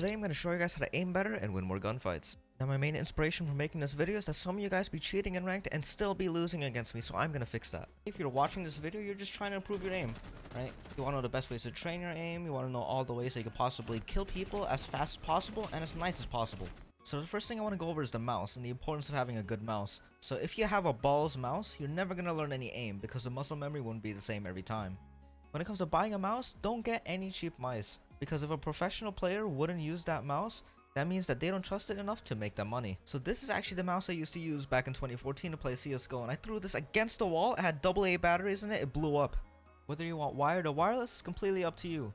today I'm going to show you guys how to aim better and win more gunfights. Now my main inspiration for making this video is that some of you guys be cheating in ranked and still be losing against me, so I'm going to fix that. If you're watching this video, you're just trying to improve your aim, right? You want to know the best ways to train your aim, you want to know all the ways that you can possibly kill people as fast as possible and as nice as possible. So the first thing I want to go over is the mouse and the importance of having a good mouse. So if you have a balls mouse, you're never going to learn any aim because the muscle memory won't be the same every time. When it comes to buying a mouse, don't get any cheap mice, because if a professional player wouldn't use that mouse, that means that they don't trust it enough to make that money. So this is actually the mouse I used to use back in 2014 to play CSGO, and I threw this against the wall. It had AA batteries in it, it blew up. Whether you want wired or wireless is completely up to you.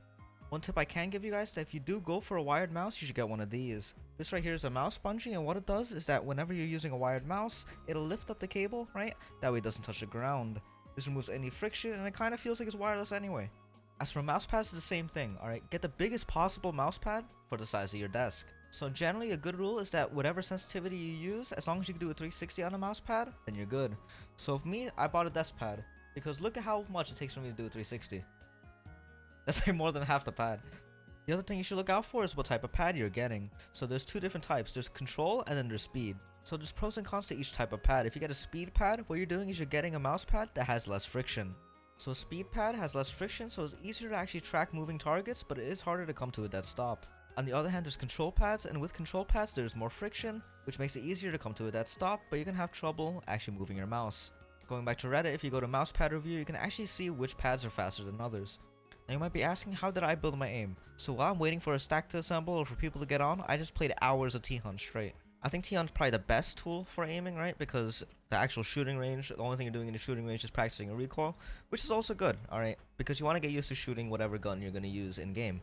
One tip I can give you guys is that if you do go for a wired mouse, you should get one of these. This right here is a mouse bungee, and what it does is that whenever you're using a wired mouse, it'll lift up the cable, right? That way it doesn't touch the ground. This removes any friction, and it kind of feels like it's wireless anyway. As for mouse pads, it's the same thing, alright? Get the biggest possible mouse pad for the size of your desk. So generally, a good rule is that whatever sensitivity you use, as long as you can do a 360 on a mouse pad, then you're good. So for me, I bought a desk pad, because look at how much it takes for me to do a 360. That's like more than half the pad. The other thing you should look out for is what type of pad you're getting. So there's two different types. There's control and then there's speed. So there's pros and cons to each type of pad. If you get a speed pad, what you're doing is you're getting a mouse pad that has less friction. So a speed pad has less friction, so it's easier to actually track moving targets, but it is harder to come to a dead stop. On the other hand, there's control pads, and with control pads there's more friction, which makes it easier to come to a dead stop, but you can have trouble actually moving your mouse. Going back to Reddit, if you go to mouse pad review, you can actually see which pads are faster than others. Now you might be asking, how did I build my aim? So while I'm waiting for a stack to assemble or for people to get on, I just played hours of T-Hunt straight. I think T-Hunt's probably the best tool for aiming, right? Because the actual shooting range, the only thing you're doing in the shooting range is practicing a recoil, which is also good, alright? Because you want to get used to shooting whatever gun you're going to use in game.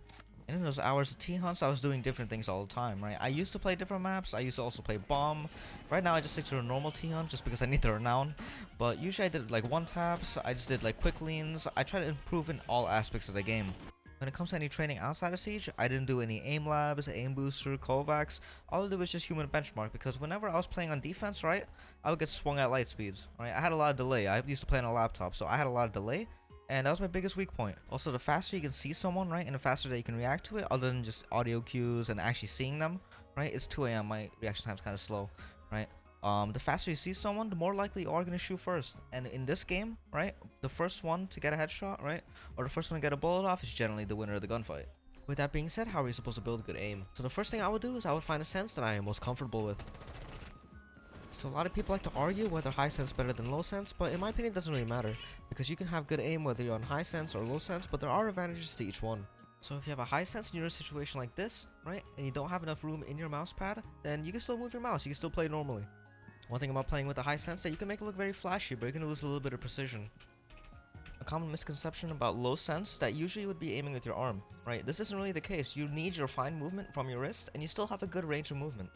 And in those hours of T-Hunts, I was doing different things all the time, right? I used to play different maps, I used to also play bomb. Right now I just stick to a normal T-Hunt just because I need the renown. But usually I did like one taps, I just did like quick leans. I try to improve in all aspects of the game. When it comes to any training outside of Siege, I didn't do any aim labs, aim booster, Kovacs. All I did was just human benchmark, because whenever I was playing on defense, right, I would get swung at light speeds, right? I had a lot of delay. I used to play on a laptop, so I had a lot of delay, and that was my biggest weak point. Also, the faster you can see someone, right, and the faster that you can react to it, other than just audio cues and actually seeing them, right? It's 2 AM, my reaction time's kind of slow, right? The faster you see someone, the more likely you are going to shoot first. And in this game, right, the first one to get a headshot, right, or the first one to get a bullet off is generally the winner of the gunfight. With that being said, how are you supposed to build good aim? So the first thing I would do is I would find a sense that I am most comfortable with. So a lot of people like to argue whether high sense is better than low sense, but in my opinion it doesn't really matter, because you can have good aim whether you're on high sense or low sense, but there are advantages to each one. So if you have a high sense and you're in a situation like this, right, and you don't have enough room in your mouse pad, then you can still move your mouse, you can still play normally. One thing about playing with a high sense that you can make it look very flashy, but you're going to lose a little bit of precision. A common misconception about low sense that usually you would be aiming with your arm, right? This isn't really the case. You need your fine movement from your wrist, and you still have a good range of movement.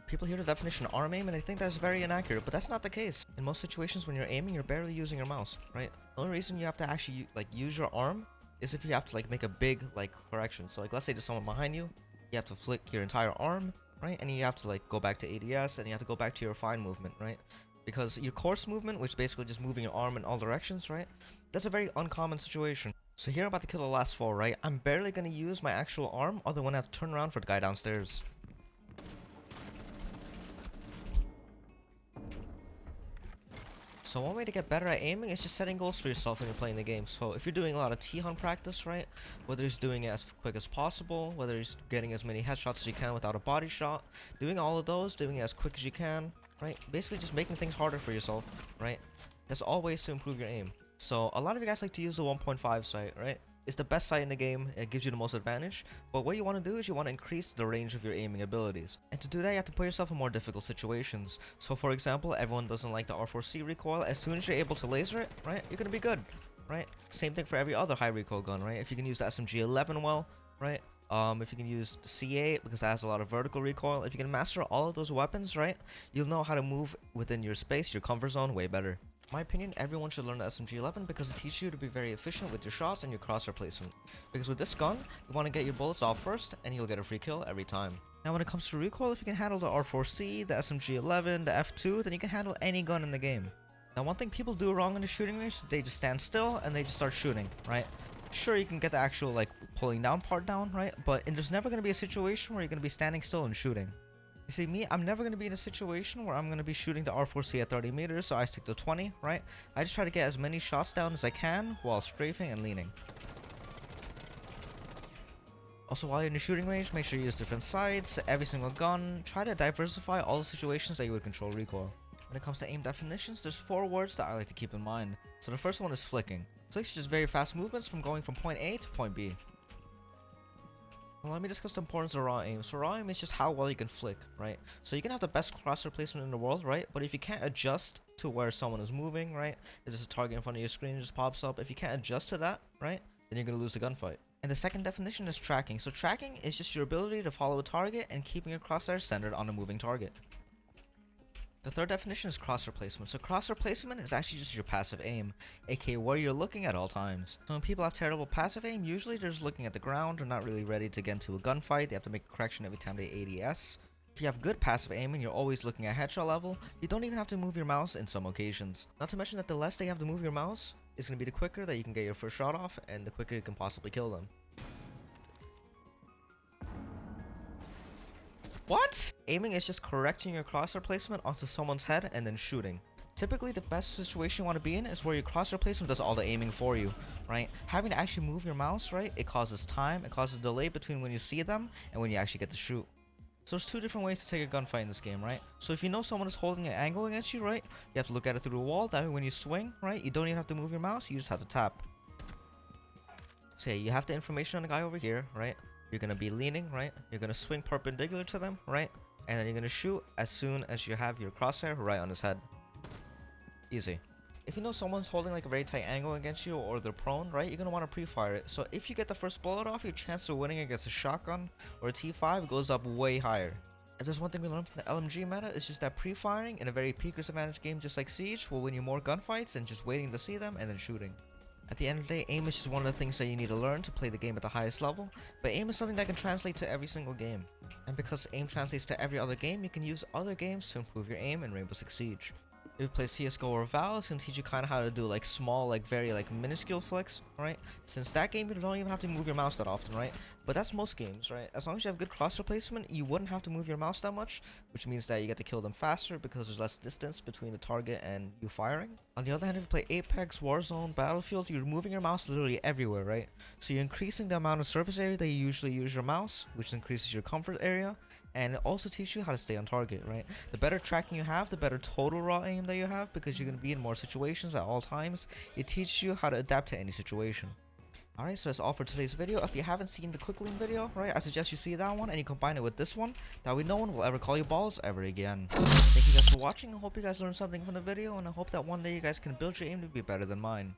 People hear the definition arm aim and they think that's very inaccurate, but that's not the case. In most situations when you're aiming, you're barely using your mouse, right? The only reason you have to actually use your arm is if you have to make a big correction. So let's say there's someone behind you, you have to flick your entire arm, right? And you have to go back to ADS, and you have to go back to your fine movement, right? Because your coarse movement, which is basically just moving your arm in all directions, right? That's a very uncommon situation. So here I'm about to kill the last 4, right? I'm barely going to use my actual arm, other than I have to turn around for the guy downstairs. So one way to get better at aiming is just setting goals for yourself when you're playing the game. So if you're doing a lot of T-Hunt practice, right, whether it's doing it as quick as possible, whether it's getting as many headshots as you can without a body shot, doing all of those, doing it as quick as you can, right, basically just making things harder for yourself, right, that's all ways to improve your aim. So a lot of you guys like to use the 1.5 sight, right? It's the best sight in the game, it gives you the most advantage, but what you want to do is you want to increase the range of your aiming abilities. And to do that, you have to put yourself in more difficult situations. So for example, everyone doesn't like the R4C recoil. As soon as you're able to laser it, right, you're going to be good, right? Same thing for every other high recoil gun, right? If you can use the SMG-11 well, right? If you can use the C8 because it has a lot of vertical recoil, if you can master all of those weapons, right, you'll know how to move within your space, your comfort zone, way better. In my opinion, everyone should learn the SMG-11 because it teaches you to be very efficient with your shots and your crosshair placement. Because with this gun, you want to get your bullets off first, and you'll get a free kill every time. Now when it comes to recoil, if you can handle the R4C, the SMG-11, the F2, then you can handle any gun in the game. Now one thing people do wrong in the shooting range is they just stand still and they just start shooting, right? Sure, you can get the actual like pulling down part down, right? But there's never going to be a situation where you're going to be standing still and shooting. You see, me, I'm never going to be in a situation where I'm going to be shooting the R4C at 30 meters, so I stick to 20, right? I just try to get as many shots down as I can while strafing and leaning. Also, while you're in the shooting range, make sure you use different sights, every single gun. Try to diversify all the situations that you would control recoil. When it comes to aim definitions, there's 4 words that I like to keep in mind. So the first one is flicking. Flicks are just very fast movements from going from point A to point B. Well, let me discuss the importance of raw aim. So raw aim is just how well you can flick, right? So you can have the best crosshair placement in the world, right? But if you can't adjust to where someone is moving, right? If there's a target in front of your screen, it just pops up. If you can't adjust to that, right? Then you're going to lose the gunfight. And the second definition is tracking. So tracking is just your ability to follow a target and keeping your crosshair centered on a moving target. The third definition is crosshair placement. So crosshair placement is actually just your passive aim, aka where you're looking at all times. So when people have terrible passive aim, usually they're just looking at the ground, they're not really ready to get into a gunfight, they have to make a correction every time they ADS. If you have good passive aim and you're always looking at headshot level, you don't even have to move your mouse in some occasions. Not to mention that the less that you have to move your mouse is going to be the quicker that you can get your first shot off and the quicker you can possibly kill them. What? Aiming is just correcting your crosshair placement onto someone's head and then shooting. Typically, the best situation you want to be in is where your crosshair placement does all the aiming for you, right? Having to actually move your mouse, right? It causes time, it causes delay between when you see them and when you actually get to shoot. So there's 2 different ways to take a gunfight in this game, right? So if you know someone is holding an angle against you, right? You have to look at it through the wall. That way when you swing, right? You don't even have to move your mouse, you just have to tap. So yeah, you have the information on the guy over here, right? You're going to be leaning, right? You're going to swing perpendicular to them, right? And then you're going to shoot as soon as you have your crosshair right on his head. Easy. If you know someone's holding like a very tight angle against you or they're prone, right? You're going to want to pre-fire it. So if you get the first bullet off, your chance of winning against a shotgun or a T5 goes up way higher. If there's one thing we learned from the LMG meta, it's just that pre-firing in a very peakers advantage game just like Siege will win you more gunfights than just waiting to see them and then shooting. At the end of the day, aim is just one of the things that you need to learn to play the game at the highest level, but aim is something that can translate to every single game. And because aim translates to every other game, you can use other games to improve your aim in Rainbow Six Siege. If you play CSGO or Val, it's going to teach you kind of how to do like small, like very like minuscule flicks, right? Since that game, you don't even have to move your mouse that often, right? But that's most games, right? As long as you have good crosshair placement, you wouldn't have to move your mouse that much, which means that you get to kill them faster because there's less distance between the target and you firing. On the other hand, if you play Apex, Warzone, Battlefield, you're moving your mouse literally everywhere, right? So you're increasing the amount of surface area that you usually use your mouse, which increases your comfort area, and it also teaches you how to stay on target, right? The better tracking you have, the better total raw aim that you have, because you're going to be in more situations at all times. It teaches you how to adapt to any situation. Alright, so that's all for today's video. If you haven't seen the quick lean video, right, I suggest you see that one and you combine it with this one. That way no one will ever call you balls ever again. Thank you guys for watching. I hope you guys learned something from the video, and I hope that one day you guys can build your aim to be better than mine.